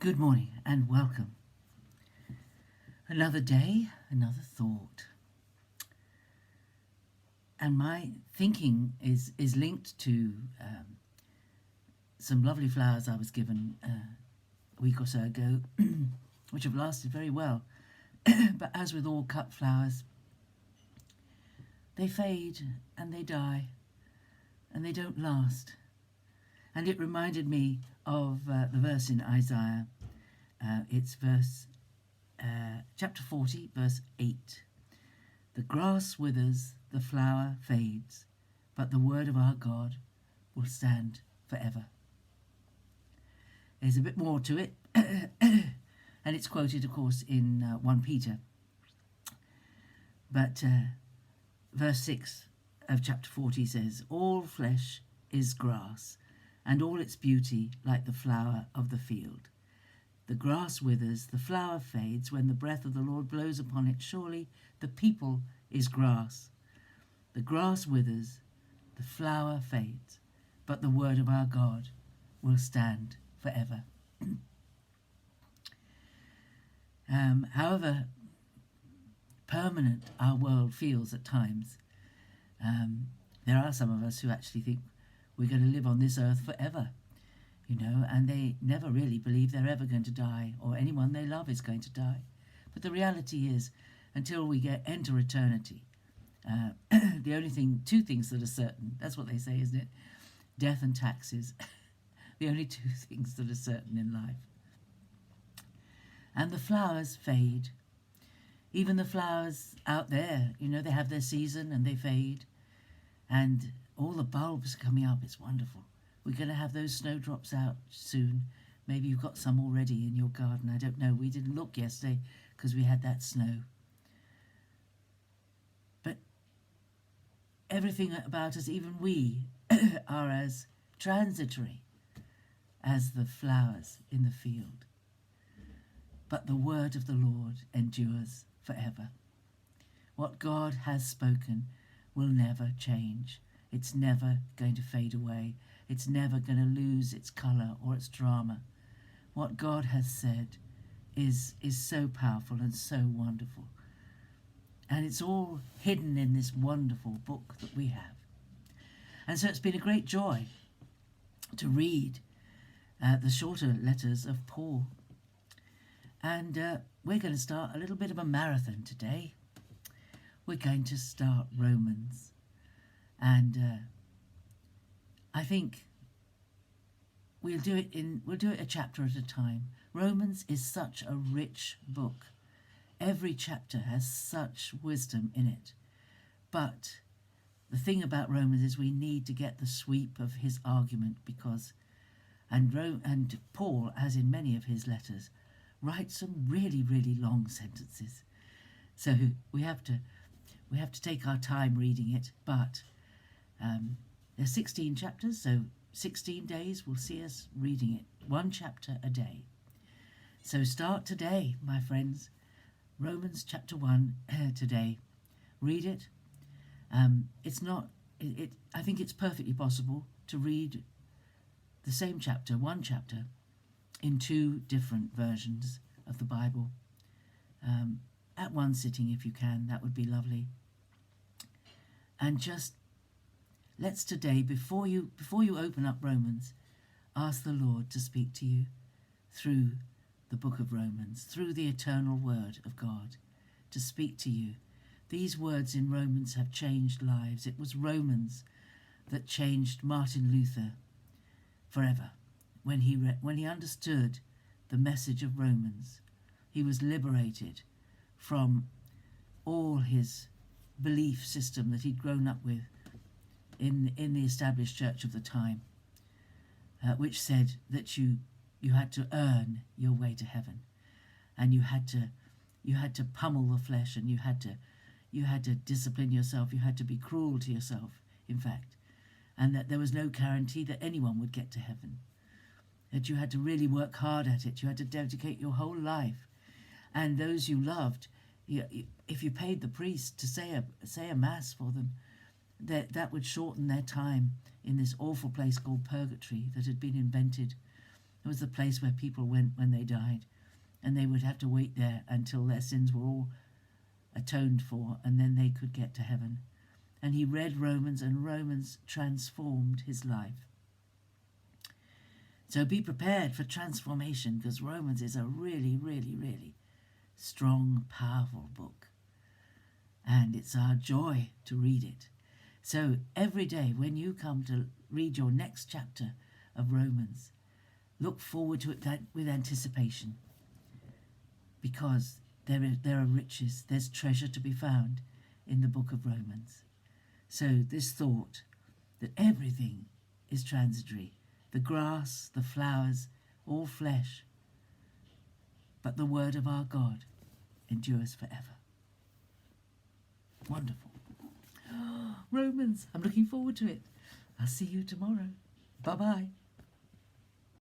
Good morning and welcome. Another day, another thought. And my thinking is linked to some lovely flowers I was given a week or so ago, which have lasted very well. But as with all cut flowers, they fade and they die and they don't last. And it reminded me of the verse in Isaiah. It's chapter 40, verse 8. The grass withers, the flower fades, but the word of our God will stand forever. There's a bit more to it, and it's quoted, of course, in 1 Peter. But verse 6 of chapter 40 says, all flesh is grass, and all its beauty like the flower of the field. The grass withers, the flower fades, when the breath of the Lord blows upon it. Surely the people is grass. The grass withers, the flower fades, but the word of our God will stand forever. However permanent our world feels at times, there are some of us who actually think we're going to live on this earth forever, and they never really believe they're ever going to die or anyone they love is going to die. But the reality is, until we enter eternity, the only two things that are certain, that's what they say, isn't it? Death and taxes. The only two things that are certain in life. And the flowers fade. Even the flowers out there, they have their season and they fade. And all the bulbs are coming up. It's wonderful. We're going to have those snowdrops out soon. Maybe you've got some already in your garden. I don't know. We didn't look yesterday because we had that snow. But everything about us, even we, are as transitory as the flowers in the field. But the word of the Lord endures forever. What God has spoken will never change. It's never going to fade away. It's never going to lose its colour or its drama. What God has said is so powerful and so wonderful. And it's all hidden in this wonderful book that we have. And so it's been a great joy to read the shorter letters of Paul. And we're going to start a little bit of a marathon today. We're going to start Romans. And I think we'll do it a chapter at a time. Romans is such a rich book. Every chapter has such wisdom in it. But the thing about Romans is we need to get the sweep of his argument, because and Paul, as in many of his letters, writes some really, really long sentences. So we have to take our time reading it, but there's 16 chapters, so 16 days will see us reading it, one chapter a day. So start today, my friends. Romans chapter 1 today. Read it. I think it's perfectly possible to read the same chapter, one chapter, in two different versions of the Bible. At one sitting, if you can, that would be lovely. And just let's today, before you open up Romans, ask the Lord to speak to you through the book of Romans, through the eternal word of God, to speak to you. These words in Romans have changed lives. It was Romans that changed Martin Luther forever. When he understood the message of Romans, he was liberated from all his belief system that he'd grown up with in the established church of the time, which said that you had to earn your way to heaven, and you had to pummel the flesh, and you had to discipline yourself, you had to be cruel to yourself, in fact, and that there was no guarantee that anyone would get to heaven, that you had to really work hard at it, you had to dedicate your whole life, and those you loved, if you paid the priest to say a mass for them, that would shorten their time in this awful place called purgatory that had been invented It was the place where people went when they died, and they would have to wait there until their sins were all atoned for, and then they could get to heaven. And he read Romans, and Romans transformed his life. So be prepared for transformation, because Romans is a really, really, really strong, powerful book. And it's our joy to read it. So every day when you come to read your next chapter of Romans, look forward to it with anticipation, because there are riches, there's treasure to be found in the book of Romans. So this thought that everything is transitory, the grass, the flowers, all flesh, but the word of our God endures forever. Wonderful. Romans, I'm looking forward to it. I'll see you tomorrow. Bye-bye.